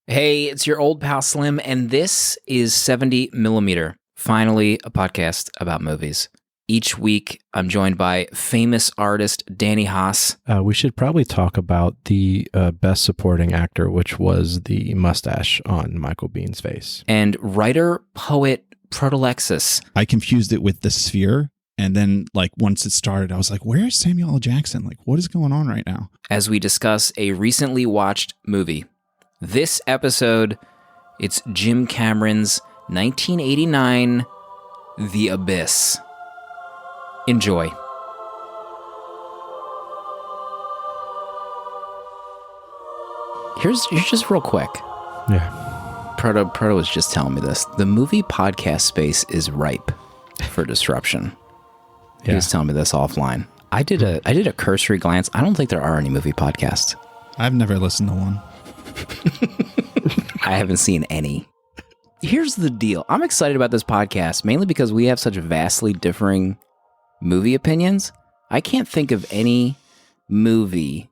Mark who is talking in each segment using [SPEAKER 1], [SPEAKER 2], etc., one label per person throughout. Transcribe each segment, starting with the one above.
[SPEAKER 1] Hey, it's your old pal Slim, and this is 70 Millimeter, finally a podcast about movies. Each week, I'm joined by famous artist Danny Haas.
[SPEAKER 2] We should probably talk about the best supporting actor, which was the mustache on Michael Bihn's face.
[SPEAKER 1] And writer, poet, Protolexis.
[SPEAKER 3] I confused it with The Sphere, and then once it started, I was like, where's Samuel L. Jackson? What is going on right now?
[SPEAKER 1] As we discuss a recently watched movie. This episode, it's Jim Cameron's 1989 The Abyss. Enjoy. Here's just real quick.
[SPEAKER 2] Yeah.
[SPEAKER 1] Proto was just telling me this. The movie podcast space is ripe for disruption. He was telling me this offline. I did a cursory glance. I don't think there are any movie podcasts.
[SPEAKER 3] I've never listened to one.
[SPEAKER 1] I haven't seen any. Here's the deal. I'm excited about this podcast, mainly because we have such vastly differing movie opinions. I can't think of any movie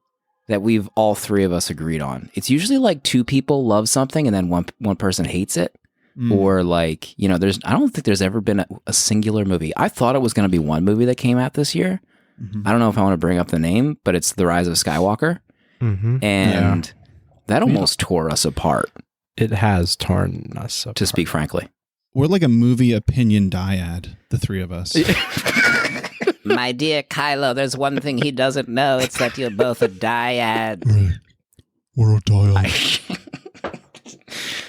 [SPEAKER 1] that we've all three of us agreed on. It's usually like two people love something and then one person hates it. Or I don't think there's ever been a singular movie. I thought it was going to be one movie that came out this year. I don't know if I want to bring up the name, but it's The Rise of Skywalker. And that almost tore us apart.
[SPEAKER 2] It has torn us apart.
[SPEAKER 1] To speak frankly.
[SPEAKER 3] We're like a movie opinion dyad, the three of us.
[SPEAKER 1] My dear Kylo, there's one thing he doesn't know. It's that you're both a dyad.
[SPEAKER 3] Right. We're a dyad.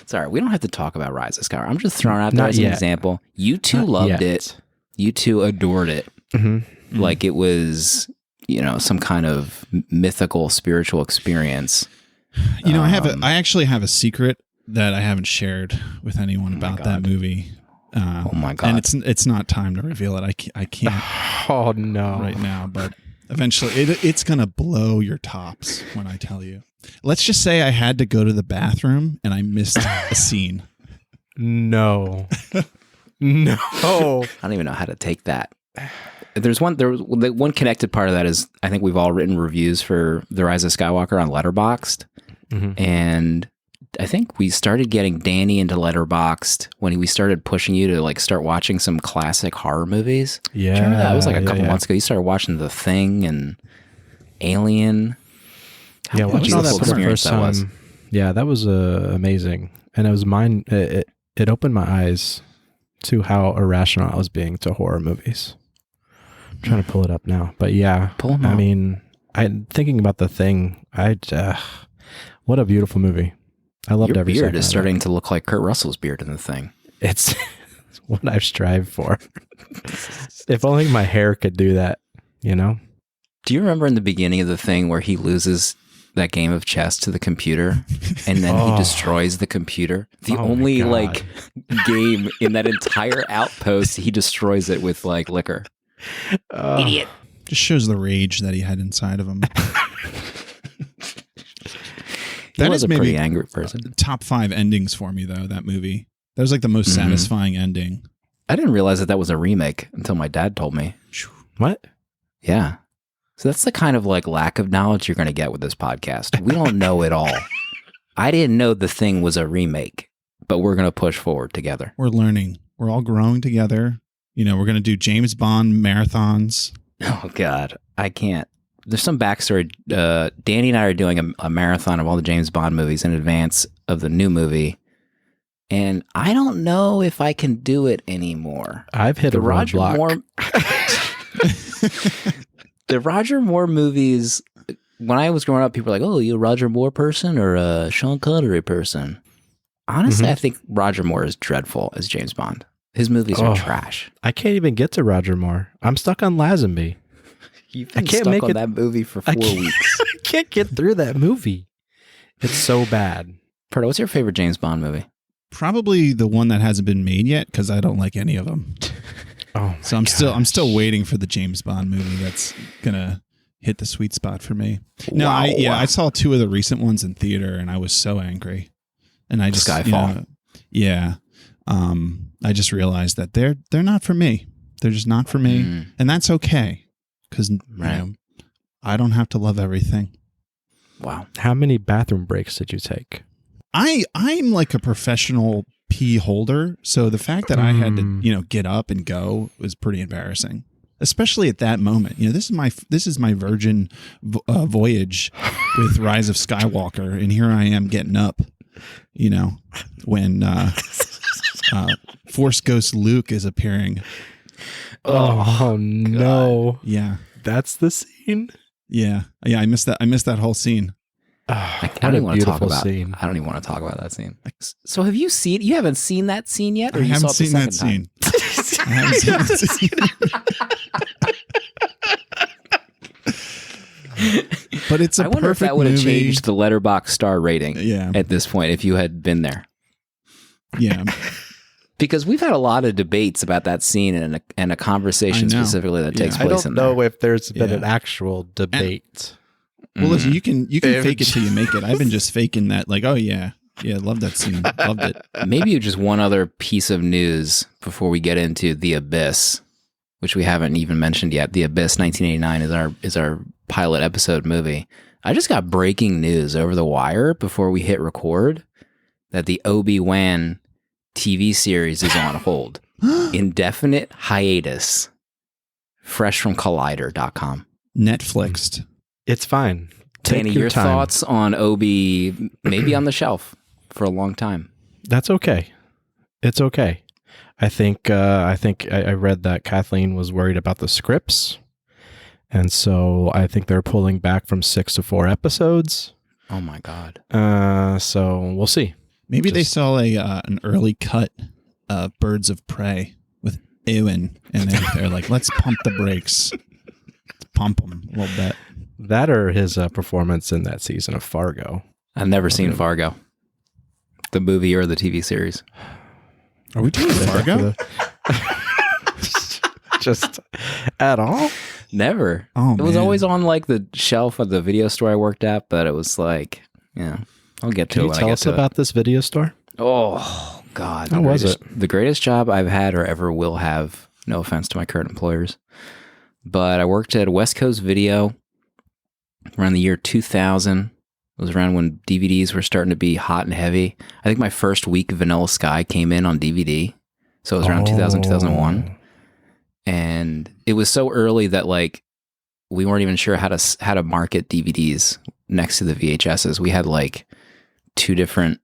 [SPEAKER 1] Sorry, we don't have to talk about Rise of Skywalker. I'm just throwing out there as an example. You two loved it. You two adored it. Like it was, some kind of mythical, spiritual experience.
[SPEAKER 3] I actually have a secret that I haven't shared with anyone about that movie.
[SPEAKER 1] Oh my God.
[SPEAKER 3] And it's not time to reveal it. I can't.
[SPEAKER 2] Oh no.
[SPEAKER 3] Right now, but eventually it's going to blow your tops when I tell you. Let's just say I had to go to the bathroom and I missed a scene.
[SPEAKER 2] No. No.
[SPEAKER 1] I don't even know how to take that. There was one connected part of that is I think we've all written reviews for The Rise of Skywalker on Letterboxd. And I think we started getting Danny into Letterboxd when we started pushing you to start watching some classic horror movies.
[SPEAKER 2] Yeah.
[SPEAKER 1] Do you remember that? It was a couple months ago. You started watching The Thing and Alien.
[SPEAKER 2] Yeah, watching all that for the first time. Yeah, that was amazing. And it was it opened my eyes to how irrational I was being to horror movies. I'm trying to pull it up now. But yeah,
[SPEAKER 1] pull them up.
[SPEAKER 2] I mean, thinking about The Thing, what a beautiful movie. I loved every second.
[SPEAKER 1] Your beard is starting to look like Kurt Russell's beard in The Thing.
[SPEAKER 2] It's what I've strived for. If only my hair could do that,
[SPEAKER 1] Do you remember in the beginning of The Thing where he loses that game of chess to the computer and then he destroys the computer? The only game in that entire outpost, he destroys it with liquor. Idiot.
[SPEAKER 3] Just shows the rage that he had inside of him.
[SPEAKER 1] That was a pretty angry person.
[SPEAKER 3] Top 5 endings for me, though, that movie. That was the most satisfying ending.
[SPEAKER 1] I didn't realize that was a remake until my dad told me.
[SPEAKER 2] What?
[SPEAKER 1] Yeah. So that's the kind of lack of knowledge you're going to get with this podcast. We don't know it all. I didn't know The Thing was a remake, but we're going to push forward together.
[SPEAKER 3] We're learning. We're all growing together. We're going to do James Bond marathons.
[SPEAKER 1] Oh, God. I can't. There's some backstory. Danny and I are doing a marathon of all the James Bond movies in advance of the new movie. And I don't know if I can do it anymore.
[SPEAKER 2] I've hit a roadblock.
[SPEAKER 1] The Roger Moore movies, when I was growing up, people were like, oh, you a Roger Moore person or a Sean Connery person? Honestly, I think Roger Moore is dreadful as James Bond. His movies are trash.
[SPEAKER 2] I can't even get to Roger Moore. I'm stuck on Lazenby.
[SPEAKER 1] You've been stuck on that movie for 4 weeks.
[SPEAKER 2] I can't get through that movie. It's so bad.
[SPEAKER 1] Proto, what's your favorite James Bond movie?
[SPEAKER 3] Probably the one that hasn't been made yet because I don't like any of them. So I'm still waiting for the James Bond movie that's gonna hit the sweet spot for me. No,
[SPEAKER 1] wow.
[SPEAKER 3] I saw 2 of the recent ones in theater and I was so angry. And I just
[SPEAKER 1] Skyfall.
[SPEAKER 3] I just realized that they're not for me. They're just not for me, and that's okay because I don't have to love everything.
[SPEAKER 1] Wow.
[SPEAKER 2] How many bathroom breaks did you take?
[SPEAKER 3] I'm like a professional pee holder, so the fact that I had to get up and go was pretty embarrassing, especially at that moment. This is my virgin voyage with Rise of Skywalker, and here I am getting up. When Force Ghost Luke is appearing.
[SPEAKER 2] Oh no!
[SPEAKER 3] Yeah,
[SPEAKER 2] that's the scene.
[SPEAKER 3] Yeah. I missed that whole scene.
[SPEAKER 1] I don't even want to talk about. I don't even want to talk about that scene. So have you seen? You haven't seen that scene yet, or
[SPEAKER 3] I haven't seen that scene. I haven't seen that scene. But it's a
[SPEAKER 1] I wonder if that would have
[SPEAKER 3] movie.
[SPEAKER 1] changed the Letterboxd star rating.
[SPEAKER 3] Yeah.
[SPEAKER 1] At this point, if you had been there.
[SPEAKER 3] Yeah.
[SPEAKER 1] Because we've had a lot of debates about that scene and a conversation specifically that takes place in there.
[SPEAKER 2] I don't know if there's been an actual debate.
[SPEAKER 3] Well, listen, you can fake it till you make it. I've been just faking that, like, oh yeah, love that scene, loved it.
[SPEAKER 1] Maybe just one other piece of news before we get into The Abyss, which we haven't even mentioned yet. The Abyss 1989 is our pilot episode movie. I just got breaking news over the wire before we hit record that the Obi-Wan TV series is on hold. Indefinite hiatus. Fresh from Collider.com.
[SPEAKER 3] Netflixed.
[SPEAKER 2] It's fine.
[SPEAKER 1] Danny, your thoughts on Obi maybe on the shelf for a long time?
[SPEAKER 2] That's okay. It's okay. I think I read that Kathleen was worried about the scripts, and so I think they're pulling back from 6 to 4 episodes.
[SPEAKER 1] Oh my God.
[SPEAKER 2] So we'll see.
[SPEAKER 3] Maybe they saw an early cut Birds of Prey with Ewan, and they're like, let's pump the brakes. Let's pump them a little bit.
[SPEAKER 2] That or his performance in that season of Fargo.
[SPEAKER 1] I've never seen Fargo. The movie or the TV series.
[SPEAKER 3] Are we doing Fargo?
[SPEAKER 2] Just at all?
[SPEAKER 1] Never.
[SPEAKER 3] Oh,
[SPEAKER 1] it was
[SPEAKER 3] man.
[SPEAKER 1] always on like the shelf of the video store I worked at, but it was like, I'll get to it when I get to it. Can you
[SPEAKER 2] tell us about this video store?
[SPEAKER 1] Oh, God.
[SPEAKER 2] How was it?
[SPEAKER 1] The greatest job I've had or ever will have. No offense to my current employers. But I worked at West Coast Video around the year 2000. It was around when DVDs were starting to be hot and heavy. I think my first week of Vanilla Sky came in on DVD. So it was around 2000, 2001. And it was so early that like we weren't even sure how to market DVDs next to the VHSs. We had like two different,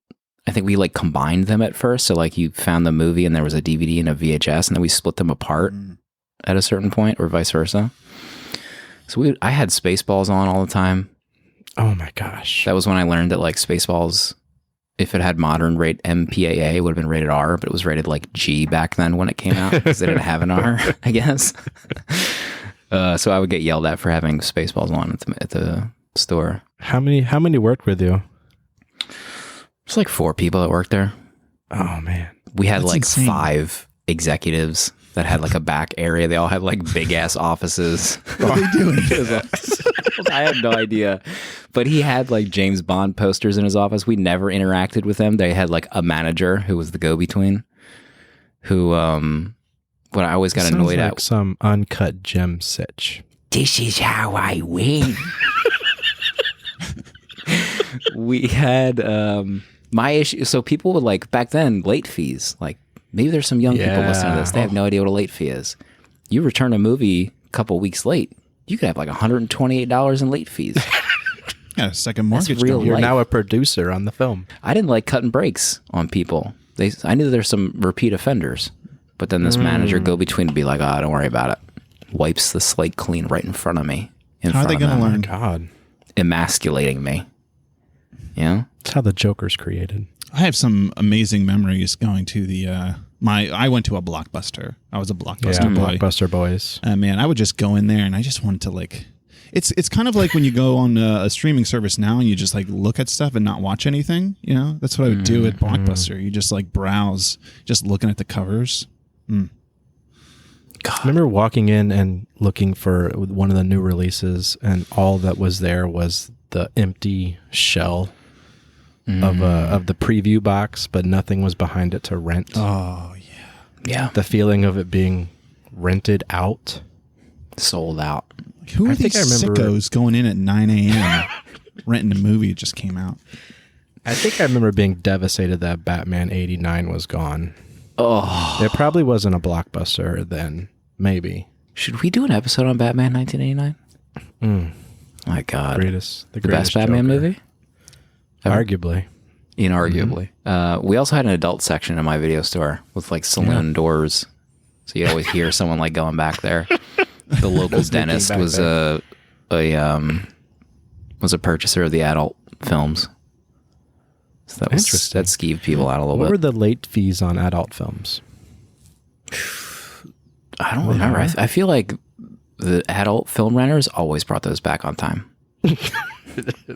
[SPEAKER 1] I think we like combined them at first. So like you found the movie and there was a DVD and a VHS, and then we split them apart at a certain point, or vice versa. So I had Spaceballs on all the time.
[SPEAKER 2] Oh my gosh.
[SPEAKER 1] That was when I learned that like Spaceballs, if it had modern rate MPAA, it would have been rated R, but it was rated like G back then when it came out because they didn't have an R, I guess. So I would get yelled at for having Spaceballs on at the store.
[SPEAKER 2] How many worked with you?
[SPEAKER 1] There's like 4 people that worked there.
[SPEAKER 2] Oh man.
[SPEAKER 1] We had
[SPEAKER 3] That's
[SPEAKER 1] like
[SPEAKER 3] insane.
[SPEAKER 1] 5 executives that had like a back area. They all had like big ass offices.
[SPEAKER 3] What are they doing?
[SPEAKER 1] I have no idea. But he had like James Bond posters in his office. We never interacted with them. They had like a manager who was the go-between, who what I always got
[SPEAKER 2] Sounds
[SPEAKER 1] annoyed
[SPEAKER 2] like
[SPEAKER 1] at.
[SPEAKER 2] some uncut gem sitch.
[SPEAKER 1] This is how I win. We had my issue. So people would like back then late fees. Like maybe there's some young people listening to this. They have no idea what a late fee is. You return a movie a couple weeks late, you could have like $128 in late fees.
[SPEAKER 3] Got a second mortgage.
[SPEAKER 1] real
[SPEAKER 3] going.
[SPEAKER 2] You're
[SPEAKER 1] life.
[SPEAKER 2] now a producer on the film.
[SPEAKER 1] I didn't like cutting breaks on people. I knew there's some repeat offenders, but then this manager go-between would be like, "Oh, don't worry about it." Wipes the slate clean right in front of me.
[SPEAKER 3] How are they going to learn?
[SPEAKER 2] God.
[SPEAKER 1] Emasculating me. Yeah.
[SPEAKER 2] That's how the Joker's created.
[SPEAKER 3] I have some amazing memories going to the I went to a Blockbuster. I was a Blockbuster boy.
[SPEAKER 2] Blockbuster boys.
[SPEAKER 3] Man, I would just go in there and I just wanted to like, it's kind of like when you go on a streaming service now and you just like look at stuff and not watch anything. You know, that's what I would do at Blockbuster. You just like browse, just looking at the covers.
[SPEAKER 2] God. I remember walking in and looking for one of the new releases, and all that was there was the empty shell of the preview box, but nothing was behind it to rent.
[SPEAKER 3] Oh yeah,
[SPEAKER 1] Yeah.
[SPEAKER 2] The feeling of it being rented out.
[SPEAKER 1] Sold out.
[SPEAKER 3] who are
[SPEAKER 2] I think
[SPEAKER 3] these
[SPEAKER 2] I remember-
[SPEAKER 3] sickos going in at 9 a.m. renting a movie that just came out?
[SPEAKER 2] I think I remember being devastated that Batman 89 was gone.
[SPEAKER 1] Oh,
[SPEAKER 2] It probably wasn't a blockbuster then. Maybe.
[SPEAKER 1] should we do an episode on Batman 1989? My God,
[SPEAKER 2] The
[SPEAKER 1] best Batman
[SPEAKER 2] Joker.
[SPEAKER 1] movie,
[SPEAKER 2] Arguably.
[SPEAKER 1] inarguably. We also had an adult section in my video store with like saloon doors, so you always hear someone like going back there. The local dentist was a purchaser of the adult films. So that skeeved people out a little bit.
[SPEAKER 2] What were the late fees on adult films?
[SPEAKER 1] I don't remember. I feel like the adult film renters always brought those back on time.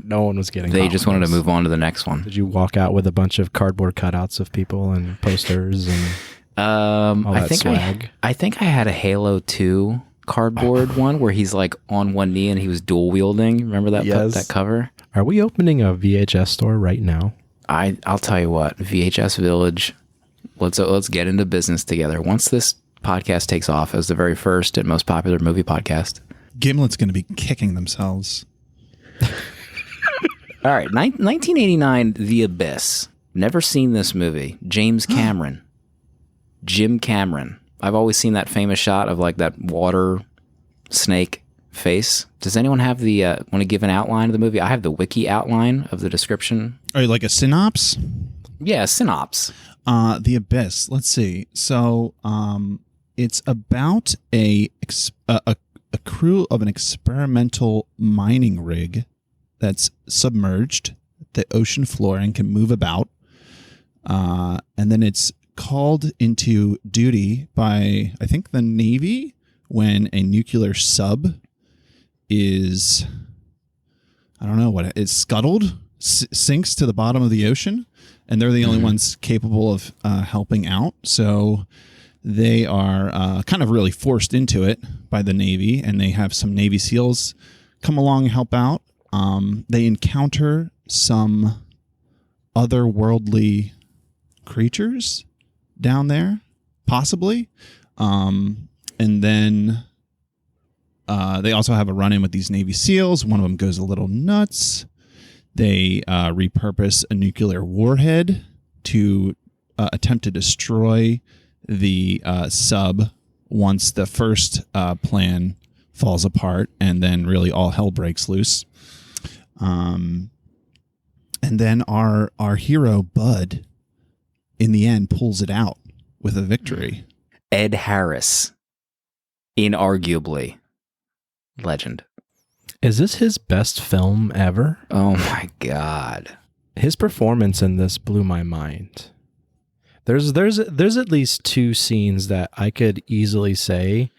[SPEAKER 2] No one was getting.
[SPEAKER 1] They just wanted to move on to the next one.
[SPEAKER 2] Did you walk out with a bunch of cardboard cutouts of people and posters and all that swag?
[SPEAKER 1] I think I had a Halo 2 cardboard one where he's like on one knee and he was dual wielding. Remember that that cover?
[SPEAKER 2] Are we opening a VHS store right now?
[SPEAKER 1] I'll tell you what, VHS Village. Let's get into business together. Once this podcast takes off as the very first and most popular movie podcast,
[SPEAKER 3] Gimlet's going to be kicking themselves.
[SPEAKER 1] All right, 1989, The Abyss. Never seen this movie. James Cameron. Jim Cameron. I've always seen that famous shot of like that water snake face. Does anyone have the want to give an outline of the movie? I have the wiki outline of the description.
[SPEAKER 3] Are you like a synopsis?
[SPEAKER 1] Yeah, synopsis.
[SPEAKER 3] The Abyss. Let's see. So, it's about a crew of an experimental mining rig that's submerged the ocean floor and can move about. And then it's called into duty by, I think, the Navy when a nuclear sub is, I don't know what it is, scuttled, sinks to the bottom of the ocean, and they're the only ones capable of helping out. So they are kind of really forced into it by the Navy, and they have some Navy SEALs come along and help out. They encounter some otherworldly creatures down there, possibly. And then they also have a run-in with these Navy SEALs. One of them goes a little nuts. They repurpose a nuclear warhead to attempt to destroy the sub once the first plan falls apart, and then really all hell breaks loose. And then our hero, Bud, in the end, pulls it out with a victory.
[SPEAKER 1] Ed Harris. Inarguably. Legend.
[SPEAKER 2] Is this his best film ever?
[SPEAKER 1] Oh my God.
[SPEAKER 2] His performance in this blew my mind. There's at least two scenes that I could easily say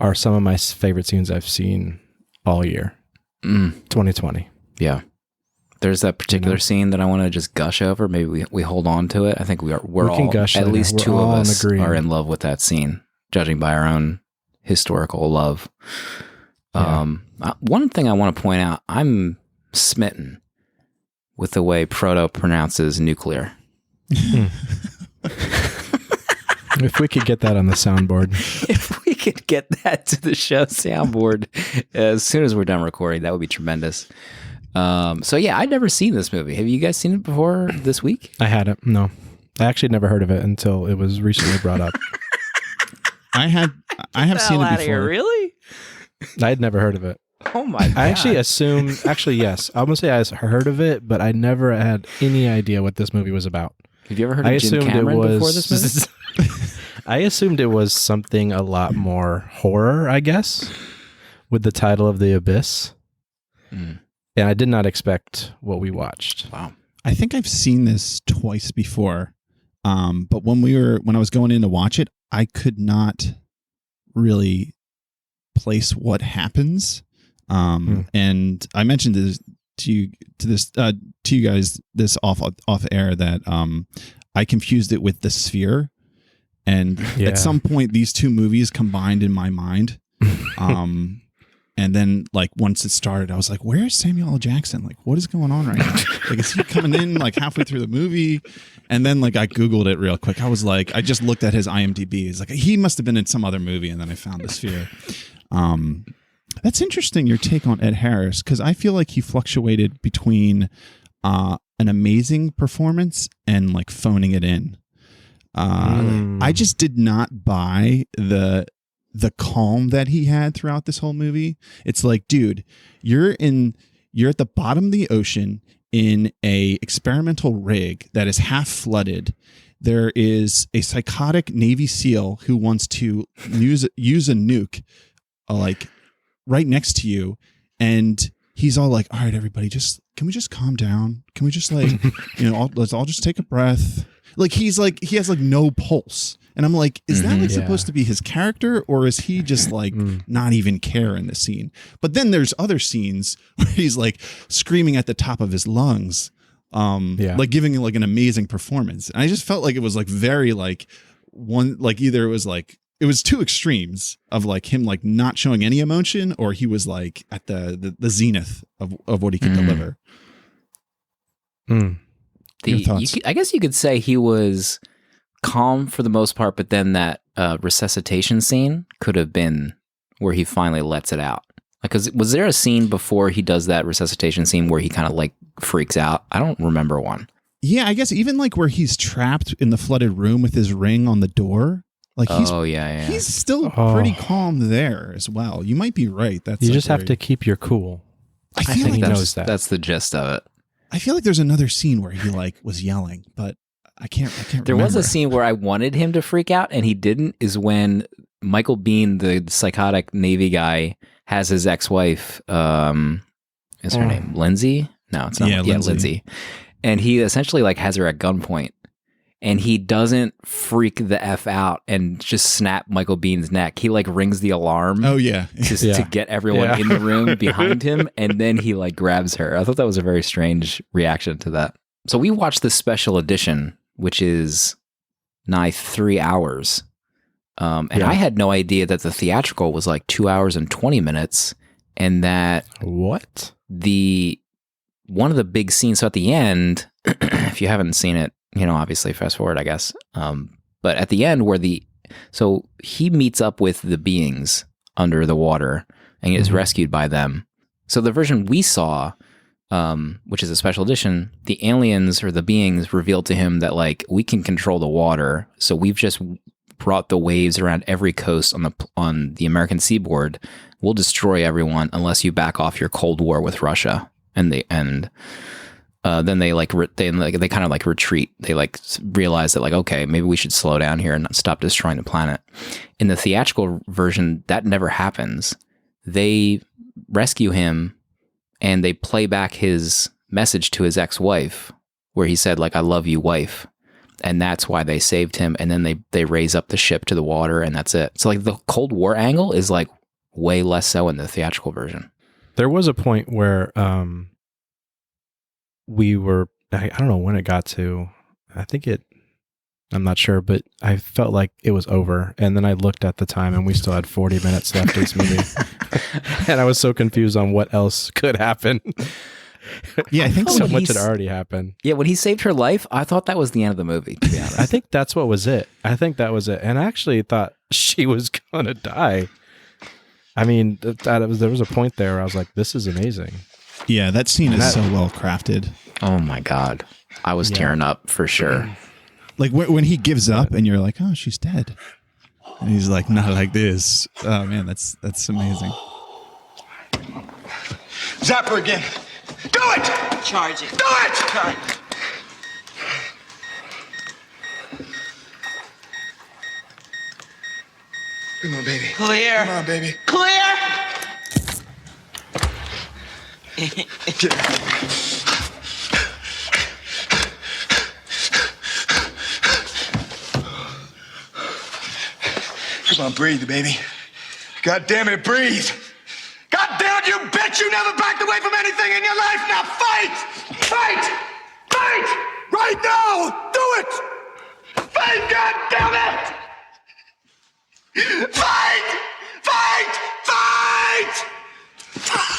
[SPEAKER 2] are some of my favorite scenes I've seen all year. 2020.
[SPEAKER 1] Yeah. There's that particular scene that I want to just gush over. Maybe we hold on to it. I think we're all, at least two of us are in love with that scene, judging by our own historical love. Yeah. One thing I want to point out, I'm smitten with the way Proto pronounces nuclear.
[SPEAKER 2] If we could get that on the soundboard.
[SPEAKER 1] If we could get that to the show soundboard as soon as we're done recording, that would be tremendous. So yeah, I'd never seen this movie. Have you guys seen it before this week?
[SPEAKER 2] I hadn't. No, I actually never heard of it until it was recently brought up.
[SPEAKER 3] I have seen it before.
[SPEAKER 1] Here, really?
[SPEAKER 2] I'd never heard of it.
[SPEAKER 1] Oh my God.
[SPEAKER 2] I actually assumed, yes, I'm going to say I heard of it, but I never had any idea what this movie was about.
[SPEAKER 1] Have you ever heard of Jim Cameron before this movie?
[SPEAKER 2] I assumed it was something a lot more horror, I guess, with the title of The Abyss. And I did not expect what we watched.
[SPEAKER 1] Wow.
[SPEAKER 3] I think I've seen this twice before. But when I was going in to watch it, I could not really place what happens. And I mentioned this to you guys this off air that I confused it with The Sphere, and at some point these two movies combined in my mind. And then, like, once it started, I was like, where is Samuel L. Jackson? Like, what is going on right now? Like, is he coming in, like, halfway through the movie? And then, like, I Googled it real quick. I was like, I just looked at his IMDb. It's like, he must have been in some other movie, and then I found The Sphere. That's interesting, your take on Ed Harris, because I feel like he fluctuated between an amazing performance and like phoning it in. I just did not buy the calm that he had throughout this whole movie. It's like, dude, you're at the bottom of the ocean in a experimental rig that is half flooded. There is a psychotic Navy SEAL who wants to use a nuke, like right next to you, and he's all like, "All right, everybody, can we just calm down? Can we just like, let's all just take a breath." Like he has like no pulse. And I'm like, is that like supposed to be his character, or is he just like not even care in this scene? But then there's other scenes where he's like screaming at the top of his lungs, like giving like an amazing performance. And I just felt like it was like very like either it was two extremes of like him like not showing any emotion, or he was like at the zenith of what he could deliver.
[SPEAKER 1] I guess you could say he was calm for the most part, but then that resuscitation scene could have been where he finally lets it out. Like, was there a scene before he does that resuscitation scene where he kind of like freaks out? I don't remember one.
[SPEAKER 3] Yeah, I guess even like where he's trapped in the flooded room with his ring on the door. Like he's still pretty calm there as well. You might be right.
[SPEAKER 2] You like just have to keep your cool.
[SPEAKER 3] I think
[SPEAKER 2] he knows that.
[SPEAKER 1] That's the gist of it.
[SPEAKER 3] I feel like there's another scene where he like was yelling, but I can't
[SPEAKER 1] There
[SPEAKER 3] remember.
[SPEAKER 1] was a scene where I wanted him to freak out and he didn't, is when Michael Biehn, the psychotic Navy guy, has his ex-wife, is her name Lindsay? No, it's not.
[SPEAKER 3] Yeah,
[SPEAKER 1] Lindsay. And he essentially like has her at gunpoint, and he doesn't freak the F out and just snap Michael Biehn's neck. He like rings the alarm.
[SPEAKER 3] Oh yeah.
[SPEAKER 1] To get everyone in the room behind him. And then he like grabs her. I thought that was a very strange reaction to that. So we watched the special edition, which is nigh 3 hours. And I had no idea that the theatrical was like 2 hours and 20 minutes. And that one of the big scenes, so at the end, if you haven't seen it, obviously fast forward, I guess. But at the end so he meets up with the beings under the water and is rescued by them. So the version we saw, which is a special edition, the aliens or the beings revealed to him that like we can control the water. So we've just brought the waves around every coast on the American seaboard. We'll destroy everyone unless you back off your Cold War with Russia. And then they they kind of like retreat. They like realize that like, okay, maybe we should slow down here and not stop destroying the planet. In the theatrical version, that never happens. They rescue him and they play back his message to his ex-wife where he said like, "I love you, wife." And that's why they saved him. And then they raise up the ship to the water and that's it. So like the Cold War angle is like way less so in the theatrical version.
[SPEAKER 2] There was a point where we were, I don't know when it got to, I'm not sure, but I felt like it was over. And then I looked at the time and we still had 40 minutes left of this movie. And I was so confused on what else could happen.
[SPEAKER 3] Yeah, I think
[SPEAKER 2] so much had already happened.
[SPEAKER 1] Yeah, when he saved her life, I thought that was the end of the movie, to be honest.
[SPEAKER 2] I think that's what was it. And I actually thought she was going to die. I mean, there was a point there where I was like, this is amazing.
[SPEAKER 3] Yeah, that scene is so well crafted.
[SPEAKER 1] Oh my God. I was tearing up for sure.
[SPEAKER 3] Like when he gives up and you're like, oh, she's dead. And he's like, not like this. Oh man, that's amazing.
[SPEAKER 4] Zap her again. Do it!
[SPEAKER 5] Charge it.
[SPEAKER 4] Do it! Charge. Come on, baby.
[SPEAKER 5] Clear.
[SPEAKER 4] Come on, baby.
[SPEAKER 5] Clear.
[SPEAKER 4] Get out. Come on, breathe, baby. God damn it, breathe. God damn it, you bitch! You never backed away from anything in your life. Now fight! Fight! Fight! Right now! Do it! Fight! God damn it! Fight! Fight! Fight! Fight!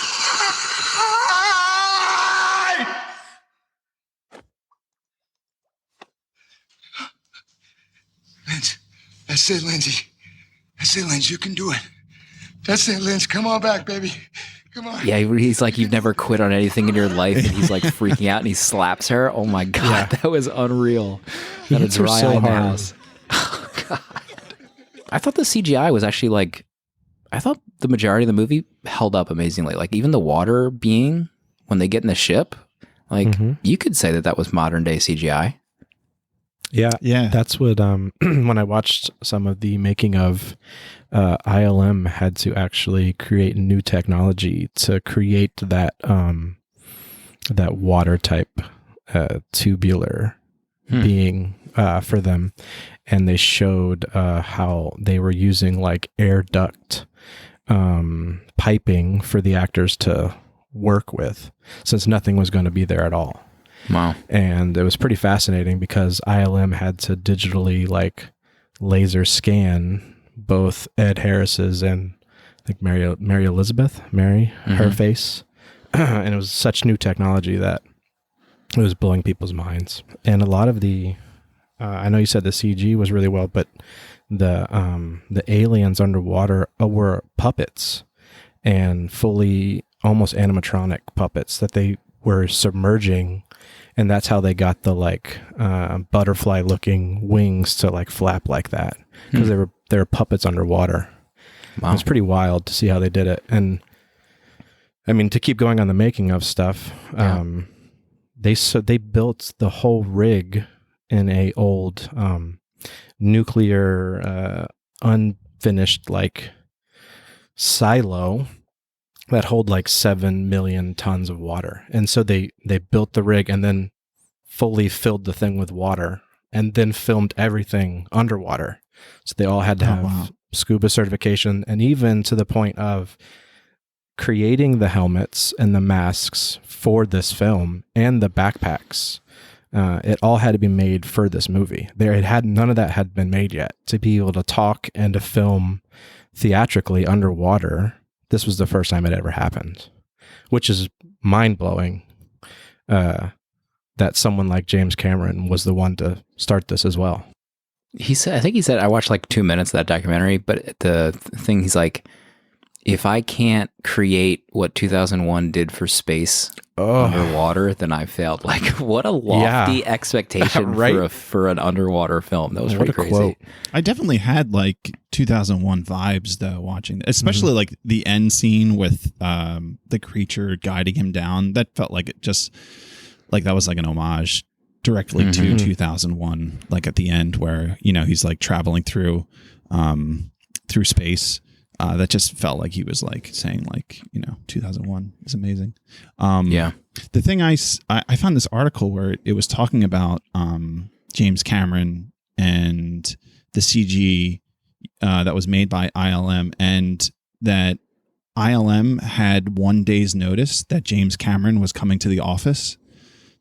[SPEAKER 4] Lindsay, that's it, Lindsay. That's it, Lindsay. You can do it. That's it, Lindsay. Come on back, baby. Come on.
[SPEAKER 1] Yeah, he's like, you've never quit on anything in your life, and he's like freaking out, and he slaps her. Oh my god, that was unreal.
[SPEAKER 2] He hits her so hard.
[SPEAKER 1] Oh god. I thought the CGI was actually like, I thought the majority of the movie held up amazingly. Like even the water being when they get in the ship, like you could say that was modern day CGI.
[SPEAKER 2] Yeah. That's what when I watched some of the making of, ILM had to actually create new technology to create that that water type tubular being for them, and they showed how they were using like air duct piping for the actors to work with, since nothing was going to be there at all.
[SPEAKER 1] Wow. And
[SPEAKER 2] it was pretty fascinating because ILM had to digitally like laser scan both Ed Harris's and I think Mary Elizabeth, her face. And it was such new technology that it was blowing people's minds. And a lot of the, I know you said the CG was really well, but the aliens underwater were puppets, and fully almost animatronic puppets that they were submerging. And that's how they got the like butterfly looking wings to like flap like that, because they were puppets underwater. Wow. It was pretty wild to see how they did it. And I mean, to keep going on the making of stuff, they built the whole rig in a old nuclear unfinished like silo that hold like 7 million tons of water. And so they built the rig and then fully filled the thing with water and then filmed everything underwater. So they all had to have scuba certification, and even to the point of creating the helmets and the masks for this film and the backpacks. It all had to be made for this movie. None of that had been made yet. To be able to talk and to film theatrically underwater, this was the first time it ever happened, which is mind-blowing that someone like James Cameron was the one to start this as well.
[SPEAKER 1] I think he said, I watched like 2 minutes of that documentary, but the thing, he's like, if I can't create what 2001 did for space underwater, then I failed. Like, what a lofty expectation right? for an underwater film. That was pretty crazy. Quote.
[SPEAKER 3] I definitely had like 2001 vibes though watching, especially like the end scene with the creature guiding him down. That felt like it just like that was like an homage directly to 2001. Like at the end where he's like traveling through space. That just felt like he was like saying like 2001 is amazing. The thing I found this article where it was talking about James Cameron and the CG that was made by ILM, and that ILM had 1 day's notice that James Cameron was coming to the office.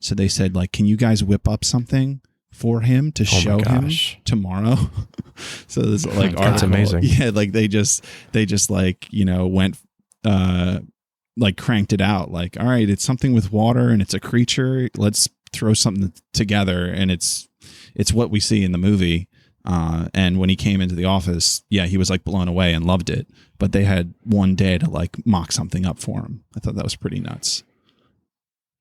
[SPEAKER 3] So they said like, can you guys whip up something for him to show him tomorrow? So this like
[SPEAKER 2] that's amazing.
[SPEAKER 3] Yeah, like they just like went like cranked it out. Like, all right, it's something with water and it's a creature. Let's throw something together, and it's what we see in the movie. And when he came into the office, he was like blown away and loved it. But they had 1 day to like mock something up for him. I thought that was pretty nuts.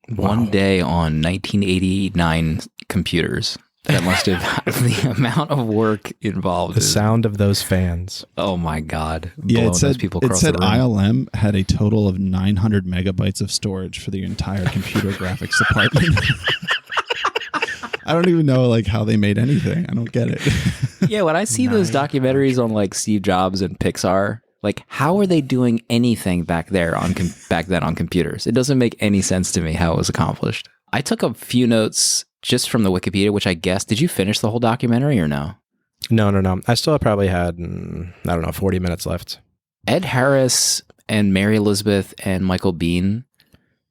[SPEAKER 1] Wow. 1 day on 1989 computers. That must have the amount of work involved.
[SPEAKER 2] The sound of those fans.
[SPEAKER 1] Oh my God.
[SPEAKER 3] Yeah, it said ILM had a total of 900 megabytes of storage for the entire computer graphics department. I don't even know like how they made anything. I don't get it.
[SPEAKER 1] Yeah, when I see those documentaries on like Steve Jobs and Pixar, like how are they doing anything back then on computers? It doesn't make any sense to me how it was accomplished. I took a few notes just from the Wikipedia, which I guess, did you finish the whole documentary or no?
[SPEAKER 2] No. I still probably had, 40 minutes left.
[SPEAKER 1] Ed Harris and Mary Elizabeth and Michael Biehn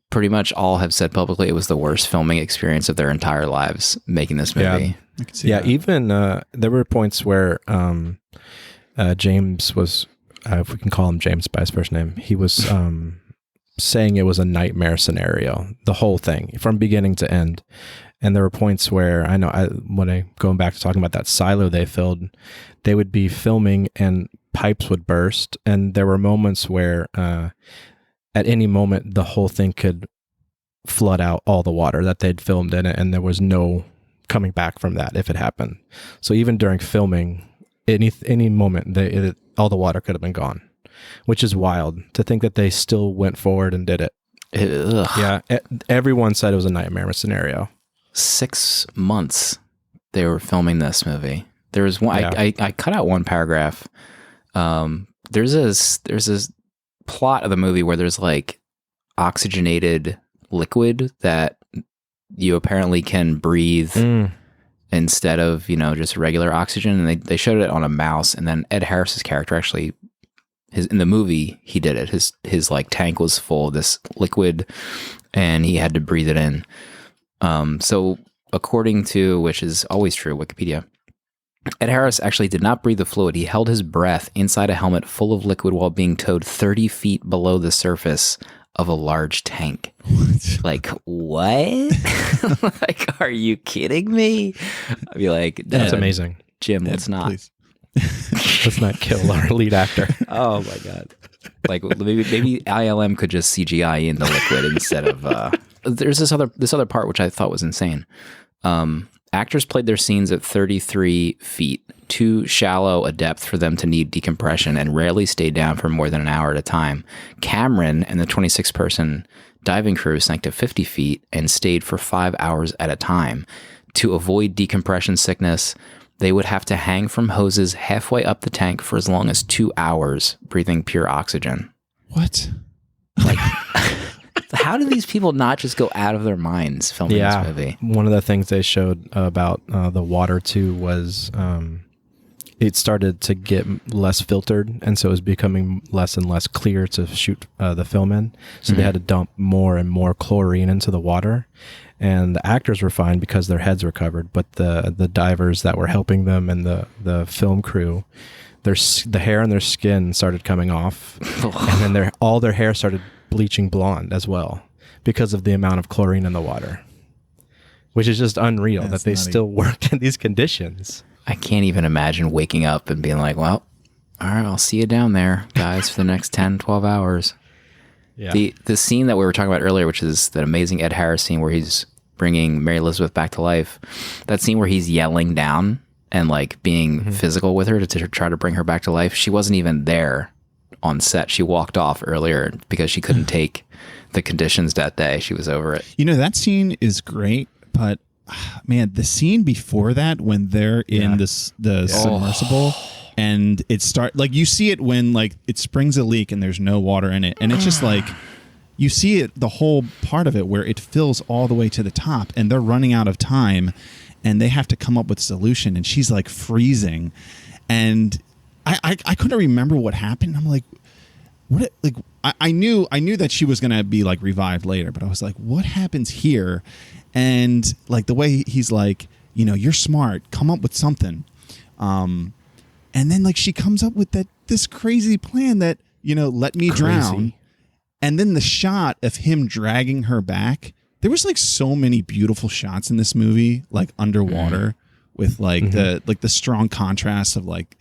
[SPEAKER 1] pretty much all have said publicly it was the worst filming experience of their entire lives making this movie.
[SPEAKER 3] I can see that.
[SPEAKER 2] Even there were points where James was, if we can call him James by his first name, he was saying it was a nightmare scenario, the whole thing from beginning to end. And there were points where going back to talking about that silo they filled, they would be filming and pipes would burst. And there were moments where at any moment the whole thing could flood out all the water that they'd filmed in it, and there was no coming back from that if it happened. So even during filming, any moment, all the water could have been gone, which is wild to think that they still went forward and did it.
[SPEAKER 1] Ugh.
[SPEAKER 2] Yeah, everyone said it was a nightmare scenario.
[SPEAKER 1] 6 months they were filming this movie. There was one.
[SPEAKER 2] Yeah.
[SPEAKER 1] I cut out one paragraph. There's this plot of the movie where there's like oxygenated liquid that you apparently can breathe instead of, just regular oxygen. And they showed it on a mouse. And then Ed Harris's character actually, in the movie, he did it. His like tank was full of this liquid and he had to breathe it in. So according to, which is always true, Wikipedia, Ed Harris actually did not breathe the fluid. He held his breath inside a helmet full of liquid while being towed 30 feet below the surface of a large tank. What? Like, what? Like, are you kidding me? I'd be like,
[SPEAKER 2] that's amazing.
[SPEAKER 1] Jim, let's not.
[SPEAKER 2] Let's not kill our lead actor.
[SPEAKER 1] Oh my God. Like maybe ILM could just CGI in the liquid instead of, there's this other part which I thought was insane. Actors played their scenes at 33 feet, too shallow a depth for them to need decompression, and rarely stayed down for more than an hour at a time. Cameron and the 26-person diving crew sank to 50 feet and stayed for 5 hours at a time. To avoid decompression sickness, they would have to hang from hoses halfway up the tank for as long as 2 hours, breathing pure oxygen.
[SPEAKER 3] What?
[SPEAKER 1] Like... How do these people not just go out of their minds filming this movie?
[SPEAKER 2] One of the things they showed about the water too was it started to get less filtered, and so it was becoming less and less clear to shoot the film in. So they had to dump more and more chlorine into the water. And the actors were fine because their heads were covered, but the divers that were helping them and the film crew, the hair on their skin started coming off, and then all their hair started bleaching blonde as well because of the amount of chlorine in the water, which is just unreal. That's that they still worked in these conditions.
[SPEAKER 1] I can't even imagine waking up and being like, well, all right, I'll see you down there, guys, for the next 10, 12 hours. Yeah. The scene that we were talking about earlier, which is that amazing Ed Harris scene where he's bringing Mary Elizabeth back to life, that scene where he's yelling down and like being physical with her to try to bring her back to life, she wasn't even there on set. She walked off earlier because she couldn't take the conditions that day. She was over it.
[SPEAKER 3] That scene is great, but man, the scene before that when they're in the submersible and it you see it when like it springs a leak and there's no water in it, and it's just like you see it, the whole part of it where it fills all the way to the top and they're running out of time and they have to come up with a solution, and she's like freezing, and I couldn't remember what happened. I'm like, what? Like, I knew that she was gonna be like revived later, but I was like, what happens here? And like the way he's like, you're smart, come up with something. And then like she comes up with this crazy plan that let me drown. And then the shot of him dragging her back. There was like so many beautiful shots in this movie, like underwater. With like the strong contrast of like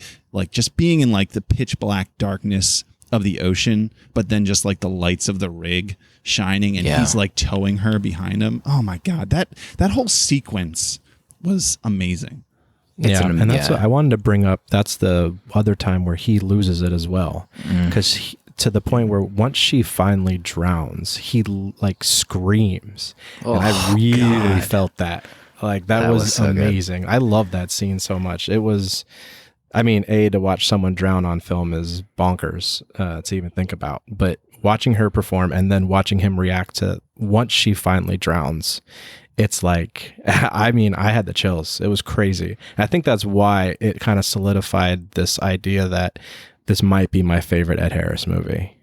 [SPEAKER 3] just being in like the pitch black darkness of the ocean, but then just like the lights of the rig shining, and he's like towing her behind him. Oh my God, that whole sequence was amazing.
[SPEAKER 2] And that's what I wanted to bring up. That's the other time where he loses it as well, because to the point where once she finally drowns, he like screams, and I really felt that. Like that was so amazing. Good. I love that scene so much. It was, to watch someone drown on film is bonkers to even think about. But watching her perform and then watching him react to once she finally drowns, it's like, I had the chills. It was crazy. I think that's why it kind of solidified this idea that this might be my favorite Ed Harris movie.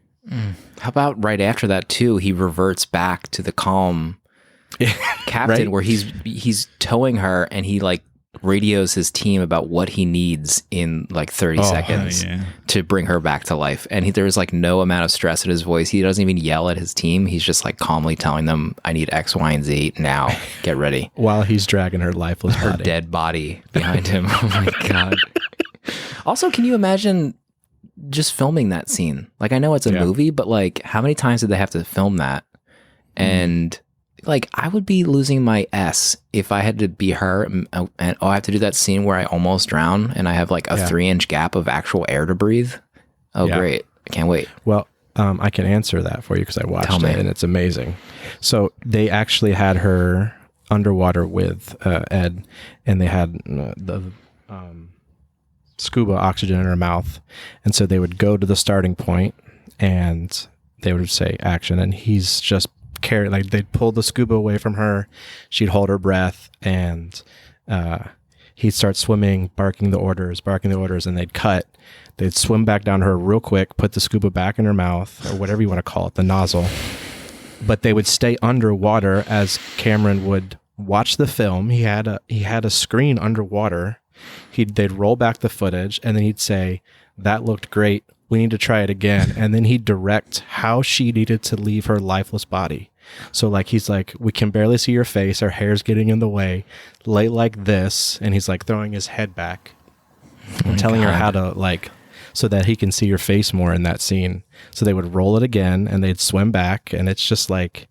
[SPEAKER 1] How about right after that too, he reverts back to the calm captain, right? Where he's towing her and he like radios his team about what he needs in like 30 seconds to bring her back to life. And there's like no amount of stress in his voice. He doesn't even yell at his team. He's just like calmly telling them, I need X, Y, and Z now. Get ready.
[SPEAKER 2] While he's dragging her lifeless
[SPEAKER 1] dead body behind him. Oh my God. Also, can you imagine just filming that scene? Like, I know it's a movie, but like, how many times did they have to film that? And like, I would be losing my S if I had to be her and I have to do that scene where I almost drown and I have like a 3-inch gap of actual air to breathe. Oh, great. I can't wait.
[SPEAKER 2] Well, I can answer that for you because I watched it and it's amazing. So they actually had her underwater with Ed, and they had the scuba oxygen in her mouth. And so they would go to the starting point and they would say action, and he's just like they'd pull the scuba away from her, she'd hold her breath, and he'd start swimming, barking the orders, and they'd cut. They'd swim back down to her real quick, put the scuba back in her mouth, or whatever you want to call it, the nozzle. But they would stay underwater as Cameron would watch the film. He had a screen underwater. They'd roll back the footage, and then he'd say, "That looked great. We need to try it again." And then he'd direct how she needed to leave her lifeless body. So like, he's like, "We can barely see your face. Our hair's getting in the way. Lay like this." And he's like throwing his head back and telling her how to like, so that he can see your face more in that scene. So they would roll it again and they'd swim back. And it's just like,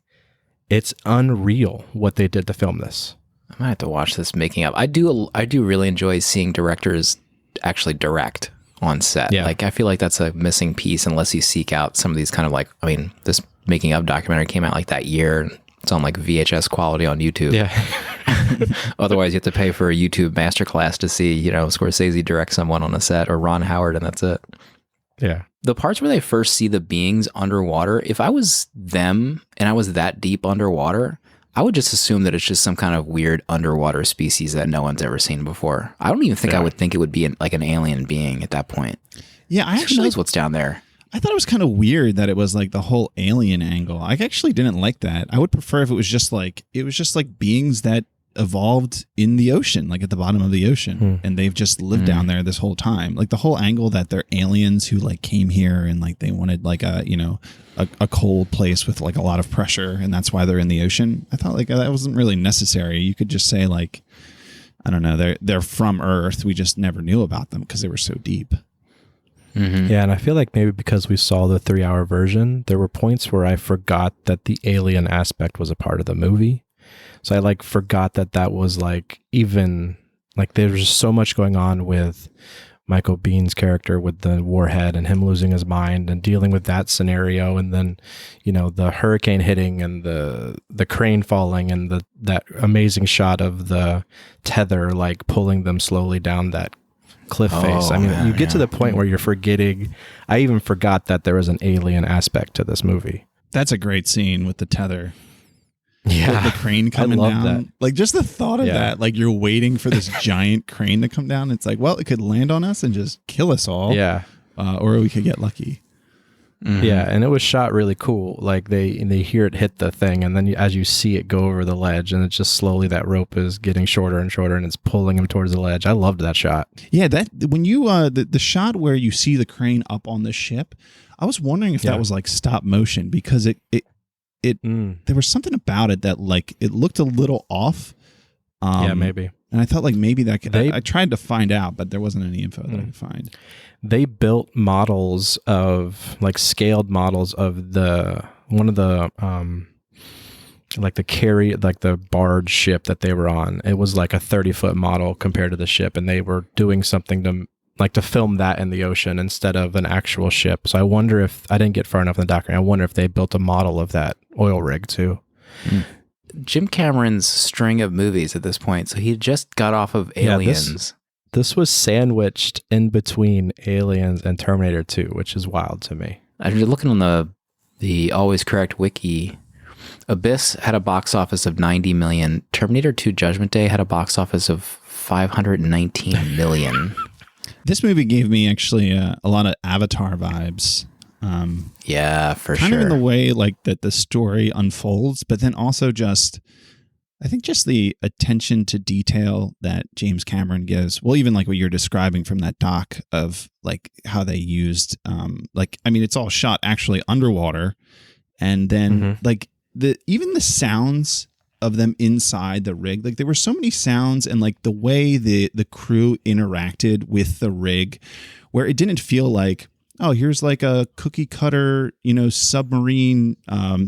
[SPEAKER 2] it's unreal what they did to film this.
[SPEAKER 1] I might have to watch this making up. I do really enjoy seeing directors actually direct on set.
[SPEAKER 2] Yeah.
[SPEAKER 1] Like, I feel like that's a missing piece unless you seek out some of these kind of like, I mean, this making up documentary came out like that year. And it's on like VHS quality on YouTube.
[SPEAKER 2] Yeah.
[SPEAKER 1] Otherwise, you have to pay for a YouTube masterclass to see, you know, Scorsese direct someone on a set, or Ron Howard, and that's it.
[SPEAKER 2] Yeah.
[SPEAKER 1] The parts where they first see the beings underwater, if I was them and I was that deep underwater, I would just assume that it's just some kind of weird underwater species that no one's ever seen before. I don't even think I would think it would be like an alien being at that point.
[SPEAKER 3] Yeah,
[SPEAKER 1] Who knows what's down there?
[SPEAKER 3] I thought it was kind of weird that it was like the whole alien angle. I actually didn't like that. I would prefer if it was just like beings that evolved in the ocean, like at the bottom of the ocean, and they've just lived down there this whole time. Like the whole angle that they're aliens who like came here and like they wanted like a, you know, a cold place with like a lot of pressure, and that's why they're in the ocean. I thought like that wasn't really necessary. You could just say like, I don't know, they're from Earth. We just never knew about them because they were so deep.
[SPEAKER 2] Yeah, and I feel like maybe because we saw the 3-hour version, there were points where I forgot that the alien aspect was a part of the movie. So I like forgot that was like, even like there was just so much going on with Michael Bihn's character with the warhead and him losing his mind and dealing with that scenario, and then, you know, the hurricane hitting and the crane falling and that amazing shot of the tether like pulling them slowly down that cliff face. I mean, you get to the point where you're forgetting. I even forgot that there was an alien aspect to this movie.
[SPEAKER 3] That's a great scene with the tether.
[SPEAKER 2] Yeah,
[SPEAKER 3] the crane coming down.
[SPEAKER 2] That.
[SPEAKER 3] Like just the thought of that, like you're waiting for this giant crane to come down. It's like, well, it could land on us and just kill us all.
[SPEAKER 2] Yeah,
[SPEAKER 3] or we could get lucky.
[SPEAKER 2] Yeah, and it was shot really cool. Like they hear it hit the thing, and then as you see it go over the ledge, and it's just slowly that rope is getting shorter and shorter, and it's pulling him towards the ledge. I loved that shot.
[SPEAKER 3] Yeah, that when you the shot where you see the crane up on the ship, I was wondering if that was like stop motion, because it there was something about it that like it looked a little off.
[SPEAKER 2] Yeah, maybe.
[SPEAKER 3] And I thought like maybe that could, I tried to find out, but there wasn't any info that I could find.
[SPEAKER 2] They built models of like scaled models of one of the like the barge ship that they were on. It was like a 30-foot model compared to the ship, and they were doing something to film that in the ocean instead of an actual ship. So I wonder if I didn't get far enough in the documentary. I wonder if they built a model of that oil rig too.
[SPEAKER 1] Jim Cameron's string of movies at this point. So he just got off of Aliens.
[SPEAKER 2] This was sandwiched in between Aliens and Terminator 2, which is wild to me.
[SPEAKER 1] If you're looking on the Always Correct wiki, Abyss had a box office of 90 million. Terminator 2 Judgment Day had a box office of 519 million.
[SPEAKER 3] This movie gave me actually a lot of Avatar vibes.
[SPEAKER 1] Yeah, for sure.
[SPEAKER 3] Kind of in the way like that the story unfolds, but then also I think just the attention to detail that James Cameron gives. Well, even like what you're describing from that doc of like how they used, it's all shot actually underwater, and then like even the sounds of them inside the rig, like there were so many sounds, and like the way the crew interacted with the rig, where it didn't feel like oh, here's like a cookie cutter, submarine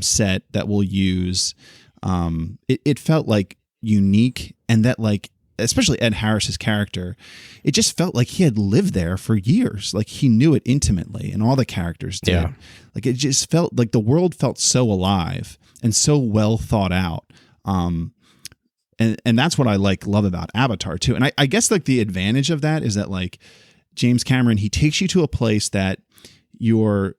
[SPEAKER 3] set that we'll use. It felt like unique, and that like, especially Ed Harris's character, it just felt like he had lived there for years. Like he knew it intimately, and all the characters did.
[SPEAKER 2] Yeah.
[SPEAKER 3] Like it just felt like the world felt so alive and so well thought out. And that's what I love about Avatar too. And I guess like the advantage of that is that like James Cameron, he takes you to a place that you're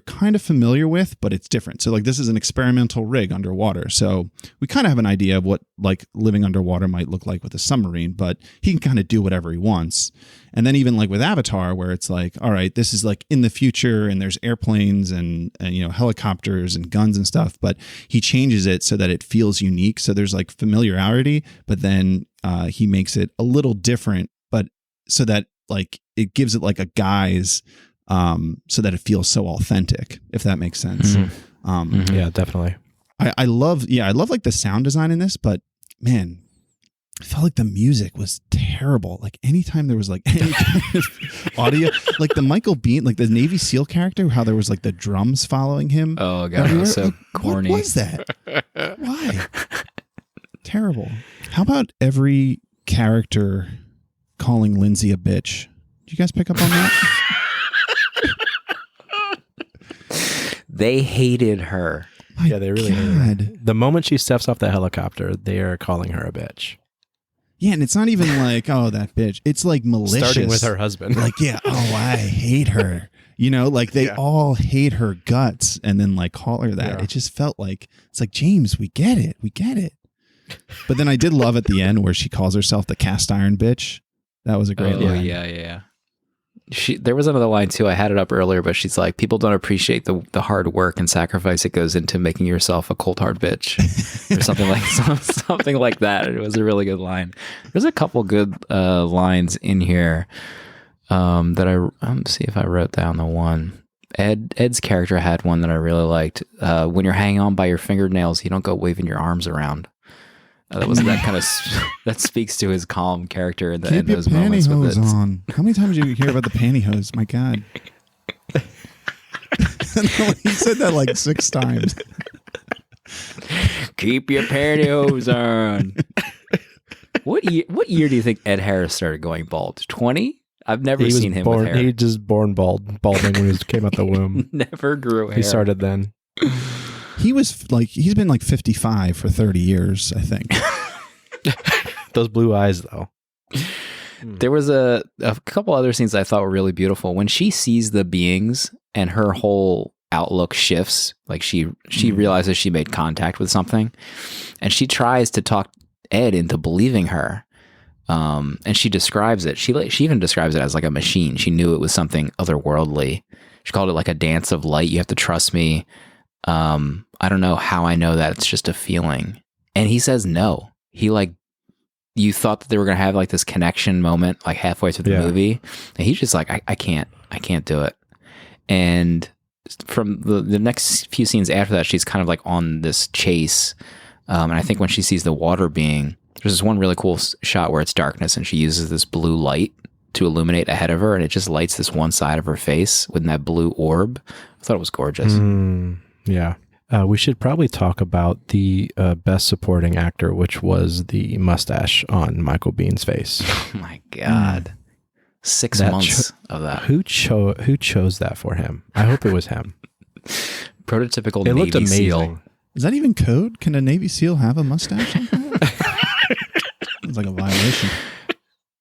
[SPEAKER 3] kind of familiar with, but it's different. So like this is an experimental rig underwater. So we kind of have an idea of what like living underwater might look like with a submarine, but he can kind of do whatever he wants. And then even like with Avatar, where it's like, all right, this is like in the future and there's airplanes and helicopters and guns and stuff, but he changes it so that it feels unique. So there's like familiarity, but then he makes it a little different, but so that like it gives it like a guise, so that it feels so authentic, if that makes sense.
[SPEAKER 2] Mm-hmm. Yeah, definitely.
[SPEAKER 3] I love like the sound design in this, but man, I felt like the music was terrible. Like anytime there was like any kind of audio, like the Michael Biehn, like the Navy SEAL character, how there was like the drums following him.
[SPEAKER 1] Oh god, it was so corny.
[SPEAKER 3] What was that? Why? Terrible. How about every character calling Lindsay a bitch? Did you guys pick up on that?
[SPEAKER 1] They hated her.
[SPEAKER 2] Yeah, they really hated her. The moment she steps off the helicopter, they are calling her a bitch.
[SPEAKER 3] Yeah, and it's not even like, oh, that bitch. It's like malicious.
[SPEAKER 2] Starting with her husband.
[SPEAKER 3] Like, yeah, oh, I hate her. Like they all hate her guts and then like call her that. Yeah. It just felt like, it's like, James, we get it. We get it. But then I did love at the end where she calls herself the cast iron bitch. That was a great line.
[SPEAKER 1] Yeah. There was another line too. I had it up earlier, but she's like, people don't appreciate the hard work and sacrifice it goes into making yourself a cold hard bitch, or something like that. It was a really good line. There's a couple good lines in here that I'm see if I wrote down the one. Ed's character had one that I really liked. When you're hanging on by your fingernails, you don't go waving your arms around. That kind of that speaks to his calm character in those moments.
[SPEAKER 3] Keep your pantyhose on. How many times do you hear about the pantyhose? My God. He said that like 6 times.
[SPEAKER 1] Keep your pantyhose on. What year do you think Ed Harris started going bald? 20? I've never seen him with hair.
[SPEAKER 2] He just balding when he came out the womb.
[SPEAKER 1] Never grew hair.
[SPEAKER 2] He started then.
[SPEAKER 3] He's been like 55 for 30 years, I think.
[SPEAKER 2] Those blue eyes, though.
[SPEAKER 1] There was a couple other scenes I thought were really beautiful. When she sees the beings and her whole outlook shifts, like she realizes she made contact with something, and she tries to talk Ed into believing her. And she describes it. She even describes it as like a machine. She knew it was something otherworldly. She called it like a dance of light. You have to trust me. I don't know how I know that. It's just a feeling. And he says no. He you thought that they were going to have like this connection moment like halfway through the movie. And he's just like, I can't do it. And from the next few scenes after that, she's kind of like on this chase. And I think when she sees the water being, there's this one really cool shot where it's darkness and she uses this blue light to illuminate ahead of her. And it just lights this one side of her face with that blue orb. I thought it was gorgeous.
[SPEAKER 2] Yeah. We should probably talk about the best supporting actor, which was the mustache on Michael Bihn's face.
[SPEAKER 1] Oh my God. 6 months of that.
[SPEAKER 2] Who chose that for him? I hope it was him.
[SPEAKER 1] Prototypical Navy
[SPEAKER 2] looked amazing.
[SPEAKER 1] SEAL.
[SPEAKER 3] Is that even code? Can a Navy SEAL have a mustache? It's like a violation.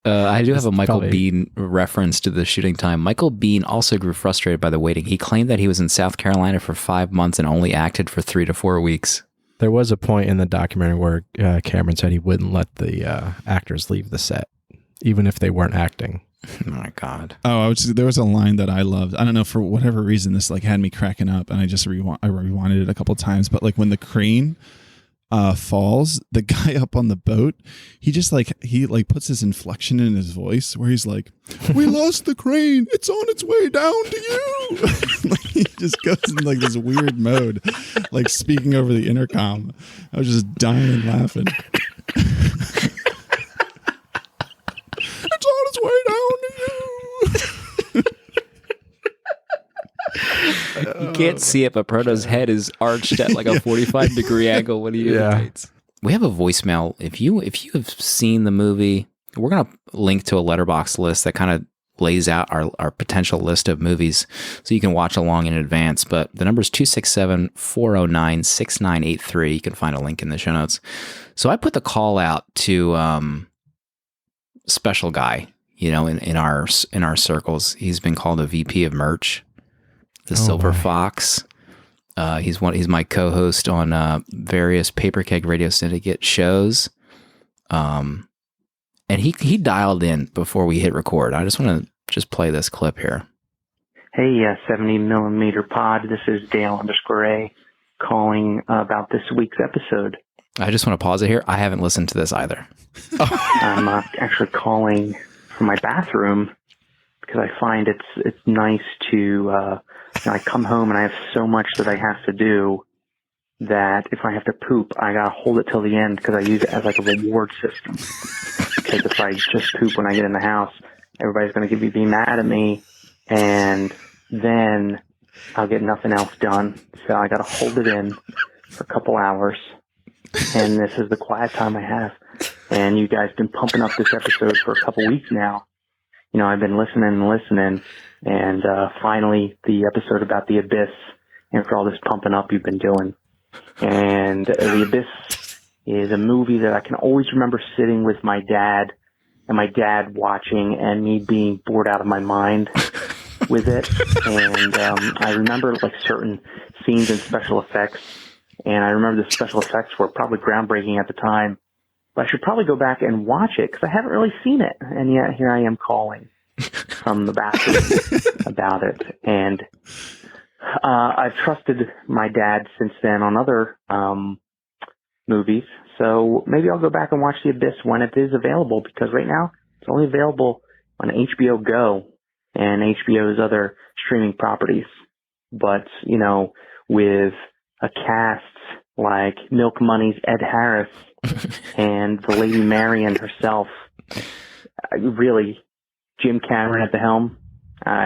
[SPEAKER 1] I do have a Michael Biehn reference to the shooting time. Michael Biehn also grew frustrated by the waiting. He claimed that he was in South Carolina for 5 months and only acted for 3 to 4 weeks.
[SPEAKER 2] There was a point in the documentary where Cameron said he wouldn't let the actors leave the set, even if they weren't acting.
[SPEAKER 1] Oh my God.
[SPEAKER 3] Oh, there was a line that I loved. I don't know, for whatever reason, this like had me cracking up, and I just rewinded it a couple times. But like when the crane falls, the guy up on the boat, he puts his inflection in his voice where he's like, "We lost the crane. It's on its way down to you." Like, he just goes in like this weird mode, like speaking over the intercom. I was just dying laughing. It's on its way down to you.
[SPEAKER 1] can't see it, but Proto's head is arched at like a 45-degree angle when he imitates. We have a voicemail. If you have seen the movie, we're going to link to a Letterboxd list that kind of lays out our potential list of movies so you can watch along in advance. But the number is 267-409-6983. You can find a link in the show notes. So I put the call out to special guy, in our circles. He's been called a VP of merch, the Silver Fox. He's my co-host on various Paper Keg Radio Syndicate shows. And he dialed in before we hit record. I just want to play this clip here.
[SPEAKER 5] Hey, 70 millimeter pod. This is Dale _A calling about this week's episode.
[SPEAKER 1] I just want to pause it here. I haven't listened to this either.
[SPEAKER 5] I'm actually calling from my bathroom because I find it's nice to, I come home and I have so much that I have to do that if I have to poop, I gotta hold it till the end because I use it as like a reward system. Because if I just poop when I get in the house, everybody's going to be mad at me, and then I'll get nothing else done. So I got to hold it in for a couple hours, and this is the quiet time I have. And you guys been pumping up this episode for a couple weeks now. I've been listening, and finally the episode about the Abyss, and for all this pumping up you've been doing. And the Abyss is a movie that I can always remember sitting with my dad and my dad watching and me being bored out of my mind with it. And I remember like certain scenes and special effects. And I remember the special effects were probably groundbreaking at the time. But I should probably go back and watch it because I haven't really seen it. And yet here I am calling from the bathroom about it. And I've trusted my dad since then on other movies, so maybe I'll go back and watch The Abyss when it is available, because right now it's only available on HBO Go and HBO's other streaming properties. But, with a cast like Milk Money's Ed Harris and the Lady Marian herself, really, Jim Cameron at the helm,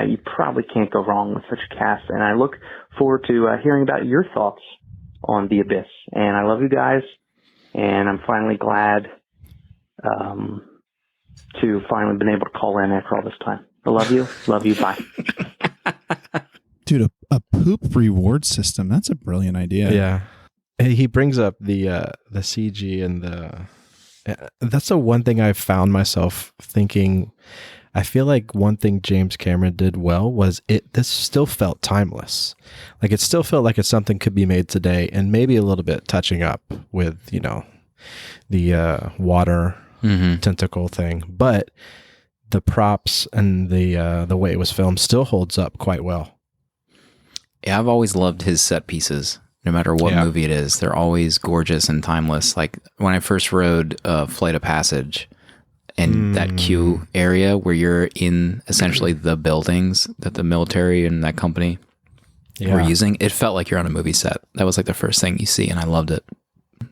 [SPEAKER 5] you probably can't go wrong with such a cast. And I look forward to hearing about your thoughts on The Abyss. And I love you guys, and I'm finally glad to finally been able to call in after all this time. I love you. Love you. Bye.
[SPEAKER 3] Dude, a poop reward system. That's a brilliant idea.
[SPEAKER 2] Yeah. He brings up the CG and that's the one thing I've found myself thinking. I feel like one thing James Cameron did well was this still felt timeless. Like it still felt like it's something could be made today, and maybe a little bit touching up with, the water tentacle thing. But the props and the way it was filmed still holds up quite well.
[SPEAKER 1] Yeah, I've always loved his set pieces. No matter what movie it is, they're always gorgeous and timeless. Like when I first rode Flight of Passage, and that queue area where you're in essentially the buildings that the military and that company were using, it felt like you're on a movie set. That was like the first thing you see, and I loved it.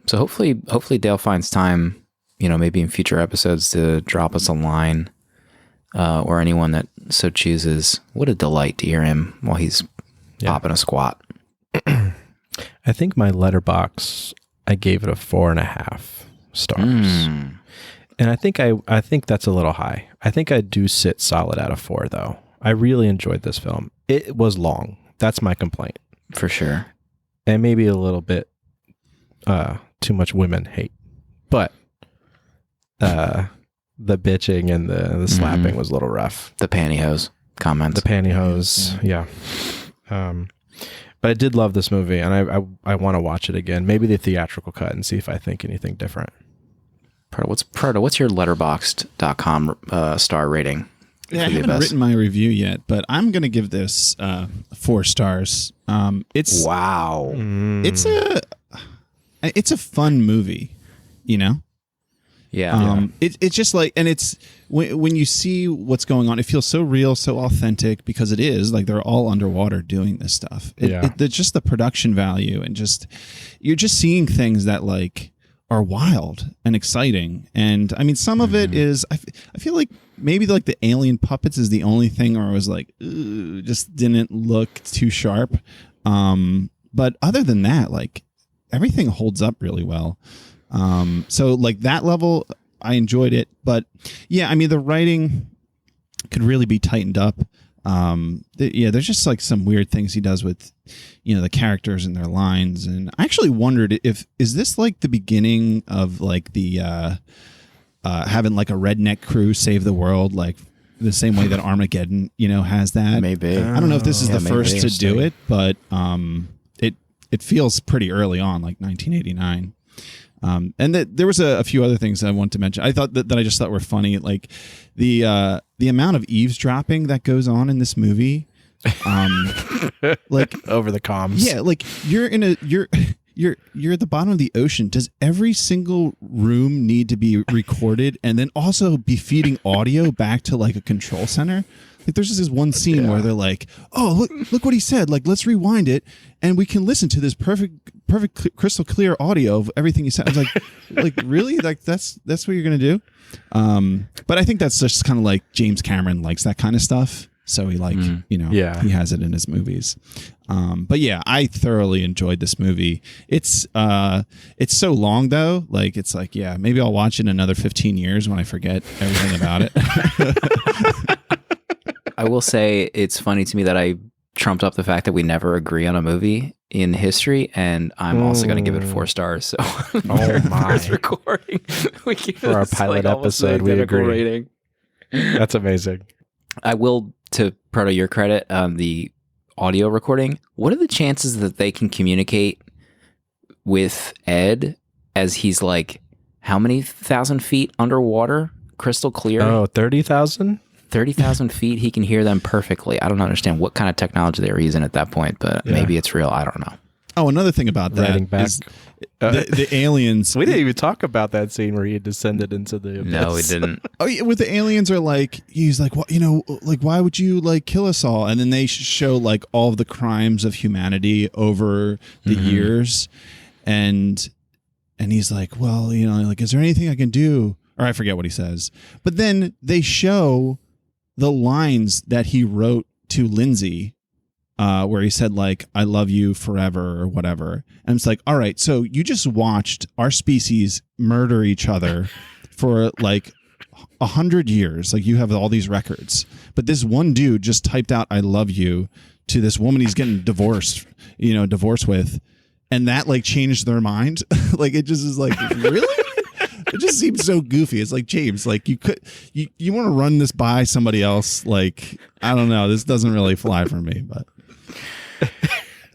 [SPEAKER 1] So hopefully Dale finds time, maybe in future episodes to drop us a line, or anyone that so chooses. What a delight to hear him while he's popping a squat.
[SPEAKER 2] I think my Letterboxd, I gave it a 4.5 stars. And I think that's a little high. I think I do sit solid at a 4, though. I really enjoyed this film. It was long. That's my complaint.
[SPEAKER 1] For sure.
[SPEAKER 2] And maybe a little bit too much women hate. But the bitching and the slapping was a little rough.
[SPEAKER 1] The pantyhose comments.
[SPEAKER 2] The pantyhose, yeah. But I did love this movie, and I want to watch it again. Maybe the theatrical cut and see if I think anything different.
[SPEAKER 1] Proto, what's your Letterboxd.com star rating?
[SPEAKER 3] Yeah, I haven't written my review yet, but I'm going to give this 4 stars. It's
[SPEAKER 1] wow.
[SPEAKER 3] It's a fun movie,
[SPEAKER 1] Yeah.
[SPEAKER 3] It's just like, and it's when you see what's going on, it feels so real, so authentic, because it is like they're all underwater doing this stuff. Just the production value, and you're just seeing things that like are wild and exciting. And I mean, some of it is, I feel like maybe like the alien puppets is the only thing where I was like, just didn't look too sharp. But other than that, like everything holds up really well. So like that level, I enjoyed it. But yeah, I mean, the writing could really be tightened up. There's just like some weird things he does with, the characters and their lines. And I actually wondered is this like the beginning of like the having like a redneck crew save the world, like the same way that Armageddon, has that.
[SPEAKER 1] Maybe.
[SPEAKER 3] I don't know if this is the first to do it, but it feels pretty early on, like 1989. And there was a few other things I want to mention. I thought that I just thought were funny, like the amount of eavesdropping that goes on in this movie. Like
[SPEAKER 2] over the comms.
[SPEAKER 3] Yeah, like you're at the bottom of the ocean. Does every single room need to be recorded and then also be feeding audio back to like a control center? Like there's just this one scene where they're like, "Oh, look what he said. Like let's rewind it and we can listen to this perfect crystal clear audio of everything he said." I was like really? Like that's what you're going to do? But I think that's just kind of like James Cameron likes that kind of stuff. So he he has it in his movies. But yeah, I thoroughly enjoyed this movie. It's so long though. Like it's like, yeah, maybe I'll watch it in another 15 years when I forget everything about it.
[SPEAKER 1] I will say it's funny to me that I trumped up the fact that we never agree on a movie in history, and I'm also going to give it 4 stars. So
[SPEAKER 2] my
[SPEAKER 1] first recording, we give
[SPEAKER 2] for our pilot episode, we agree.
[SPEAKER 1] Rating.
[SPEAKER 2] That's amazing.
[SPEAKER 1] I will, to Proto, your credit, the audio recording. What are the chances that they can communicate with Ed as he's like, how many thousand feet underwater, crystal clear?
[SPEAKER 2] Oh, 30,000?
[SPEAKER 1] 30,000 feet, he can hear them perfectly. I don't understand what kind of technology they were using at that point, but maybe it's real. I don't know.
[SPEAKER 3] Oh, another thing about that is the aliens.
[SPEAKER 2] We didn't even talk about that scene where he descended into the abyss.
[SPEAKER 1] No, we didn't.
[SPEAKER 3] Oh, yeah, with the aliens are like, he's like, what, like, why would you like kill us all? And then they show like all of the crimes of humanity over the years, and he's like, well, like, is there anything I can do? Or I forget what he says, but then they show the lines that he wrote to Lindsay, where he said like, I love you forever or whatever. And it's like, all right, so you just watched our species murder each other for like 100 years. Like you have all these records, but this one dude just typed out, I love you to this woman he's getting divorced with. And that like changed their mind. Like it just is like, really? It just seems so goofy. It's like, James, like you want to run this by somebody else. Like, I don't know. This doesn't really fly for me, but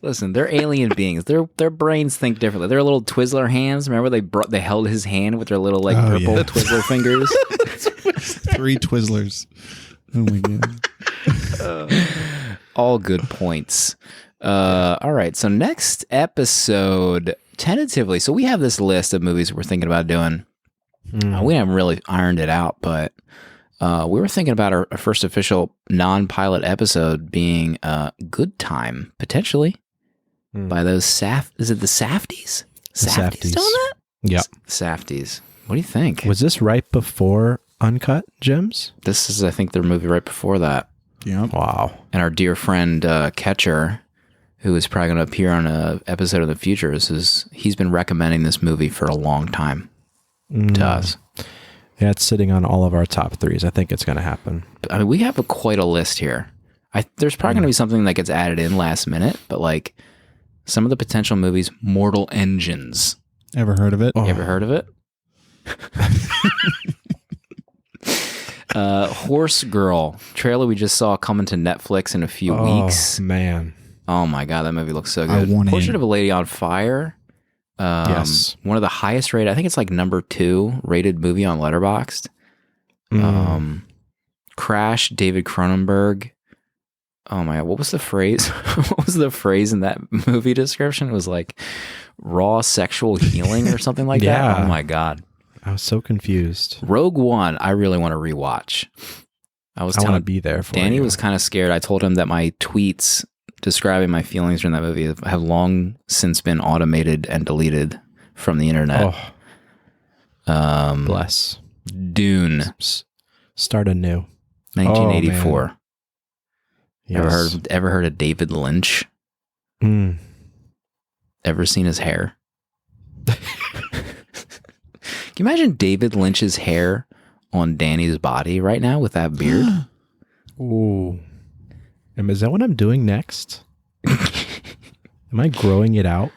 [SPEAKER 1] listen, they're alien beings. Their brains think differently. They're little Twizzler hands. Remember they held his hand with their little like purple Twizzler fingers.
[SPEAKER 3] 3 Twizzlers. Oh my God.
[SPEAKER 1] All good points. All right. So next episode, tentatively. So we have this list of movies we're thinking about doing. We haven't really ironed it out, but we were thinking about our first official non-pilot episode being Good Time, potentially, by those is it the Safdies? Safdies still in that?
[SPEAKER 2] Yep.
[SPEAKER 1] Safdies. What do you think?
[SPEAKER 2] Was this right before Uncut Gems?
[SPEAKER 1] This is, I think, their movie right before that.
[SPEAKER 3] Yeah.
[SPEAKER 2] Wow.
[SPEAKER 1] And our dear friend Ketcher, who is probably going to appear on an episode in the future, he's been recommending this movie for a long time to us.
[SPEAKER 2] Yeah, it's sitting on all of our top 3s. I think it's going to happen.
[SPEAKER 1] I mean, we have quite a list here. There's probably going to be something that gets added in last minute, but like some of the potential movies, Mortal Engines.
[SPEAKER 3] Ever heard of it?
[SPEAKER 1] You ever heard of it? Horse Girl trailer we just saw coming to Netflix in a few weeks.
[SPEAKER 2] Man.
[SPEAKER 1] Oh my God, that movie looks so good. Portrait of a Lady on Fire.
[SPEAKER 2] Yes.
[SPEAKER 1] One of the highest rated, I think it's like number 2 rated movie on Letterboxd. Crash, David Cronenberg. Oh my God, what was the phrase? What was the phrase in that movie description? It was like raw sexual healing or something like that. Oh my God.
[SPEAKER 2] I was so confused.
[SPEAKER 1] Rogue One, I really want to rewatch. I want
[SPEAKER 2] to be there for
[SPEAKER 1] Danny
[SPEAKER 2] you.
[SPEAKER 1] was kind of scared. I told him that my tweets describing my feelings during that movie have long since been automated and deleted from the internet.
[SPEAKER 2] Bless.
[SPEAKER 1] Dune.
[SPEAKER 2] Start anew.
[SPEAKER 1] 1984.
[SPEAKER 2] Yes.
[SPEAKER 1] Ever heard of David Lynch? Ever seen his hair? Can you imagine David Lynch's hair on Danny's body right now with that beard?
[SPEAKER 2] Ooh. Is that what I'm doing next? Am I growing it out?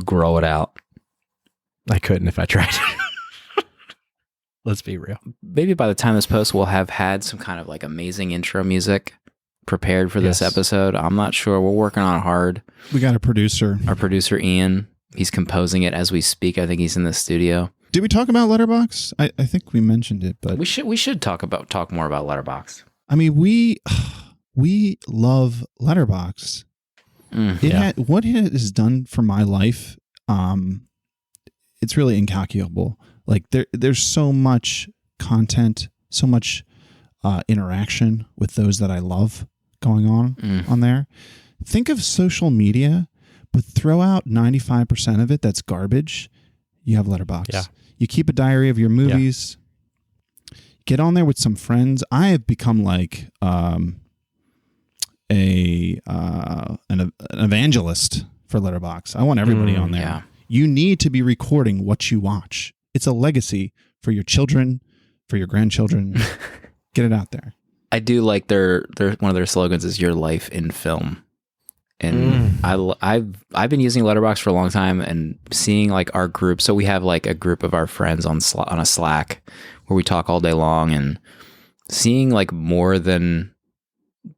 [SPEAKER 1] Grow it out.
[SPEAKER 2] I couldn't if I tried. Let's be real.
[SPEAKER 1] Maybe by the time this post, we'll have had some kind of like amazing intro music prepared for this episode. I'm not sure. We're working on it hard.
[SPEAKER 3] We got a producer.
[SPEAKER 1] Our producer, Ian, he's composing it as we speak. I think he's in the studio.
[SPEAKER 3] Did we talk about Letterboxd? I think we mentioned it, but
[SPEAKER 1] we should talk more about Letterboxd.
[SPEAKER 3] I mean, we love Letterboxd. What it has done for my life, it's really incalculable. Like there's so much content, so much interaction with those that I love going on there. Think of social media, but throw out 95% of it that's garbage. You have Letterboxd.
[SPEAKER 2] Yeah.
[SPEAKER 3] You keep a diary of your movies. Yeah. Get on there with some friends. I have become like an evangelist for Letterboxd. I want everybody on there.
[SPEAKER 1] Yeah.
[SPEAKER 3] You need to be recording what you watch. It's a legacy for your children, for your grandchildren. Get it out there.
[SPEAKER 1] I do like their one of their slogans is "Your life in film," and I've been using Letterboxd for a long time and seeing like our group. So we have like a group of our friends on a Slack where we talk all day long, and seeing like more than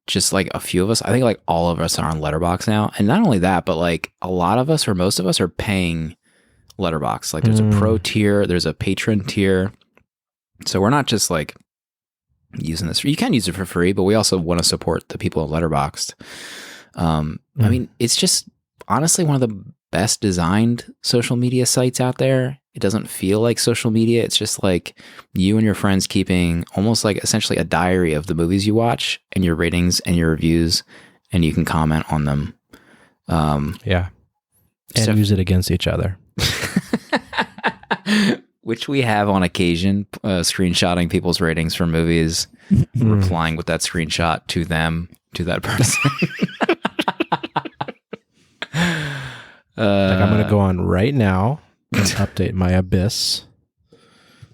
[SPEAKER 1] just like a few of us. I think like all of us are on Letterboxd now, and not only that, but like a lot of us or most of us are paying Letterboxd. Like there's a pro tier, there's a patron tier, so we're not just like using this. You can use it for free, but we also want to support the people at Letterboxd. I mean, it's just honestly one of the best designed social media sites out there. It doesn't feel like social media. It's just like you and your friends keeping almost like essentially a diary of the movies you watch and your ratings and your reviews, and you can comment on them.
[SPEAKER 2] And use it against each other.
[SPEAKER 1] Which we have on occasion, screenshotting people's ratings for movies, replying with that screenshot to them, to that person.
[SPEAKER 2] Like I'm going to go on right now and update my Abyss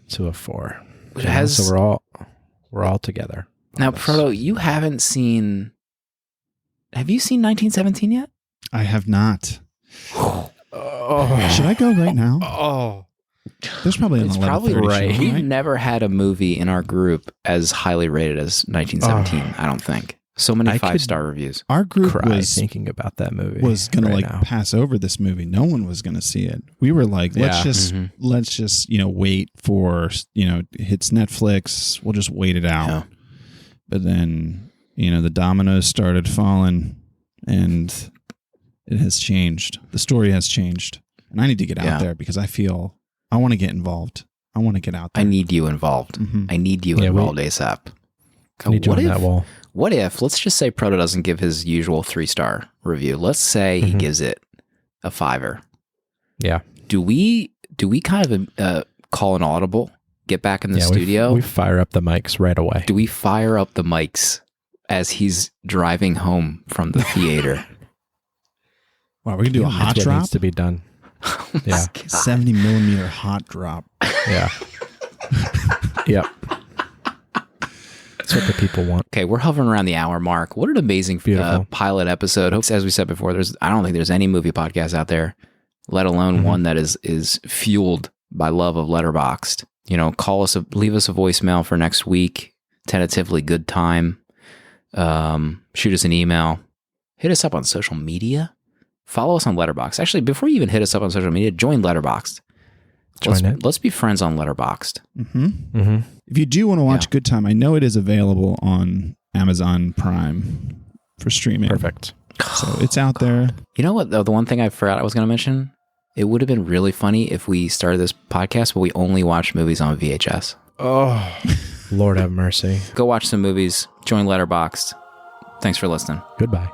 [SPEAKER 2] to a 4. So we're all together.
[SPEAKER 1] Now, Proto, you haven't seen. Have you seen 1917 yet?
[SPEAKER 3] I have not. Should I go right now?
[SPEAKER 2] Oh.
[SPEAKER 3] There's probably an 11:30
[SPEAKER 1] right.
[SPEAKER 3] show,
[SPEAKER 1] We've never had a movie in our group as highly rated as 1917. I don't think so many 5-star reviews.
[SPEAKER 3] Our group was
[SPEAKER 2] thinking about that movie.
[SPEAKER 3] Was gonna pass over this movie. No one was gonna see it. We were like, let's just wait for hits Netflix. We'll just wait it out. Yeah. But then the dominoes started falling, and it has changed. The story has changed, and I need to get out there because I want to get involved. I want to get out there.
[SPEAKER 1] I need you involved. I need you involved ASAP. What if, let's just say Proto doesn't give his usual 3-star review. Let's say he gives it a 5-er.
[SPEAKER 2] Yeah.
[SPEAKER 1] Do we kind of call an audible, get back in the studio?
[SPEAKER 2] We fire up the mics right away.
[SPEAKER 1] Do we fire up the mics as he's driving home from the theater?
[SPEAKER 3] Wow, we can do a hot drop?
[SPEAKER 2] Needs to be done. Yeah.
[SPEAKER 3] 70 millimeter hot drop.
[SPEAKER 2] Yeah. Yep. That's what the people want.
[SPEAKER 1] Okay, we're hovering around the hour mark. What an amazing pilot episode. As we said before, I don't think there's any movie podcast out there, let alone one that is fueled by love of Letterboxd. Call us, leave us a voicemail for next week. Tentatively good time. Shoot us an email. Hit us up on social media. Follow us on Letterboxd. Actually, before you even hit us up on social media, join Letterboxd. Let's be friends on Letterboxd.
[SPEAKER 3] If you do want to watch Good Time, I know it is available on Amazon Prime for streaming.
[SPEAKER 2] Perfect.
[SPEAKER 3] So it's out there.
[SPEAKER 1] You know what, though? The one thing I forgot I was going to mention, it would have been really funny if we started this podcast, but we only watched movies on VHS.
[SPEAKER 2] Oh, Lord have mercy.
[SPEAKER 1] Go watch some movies. Join Letterboxd. Thanks for listening.
[SPEAKER 2] Goodbye.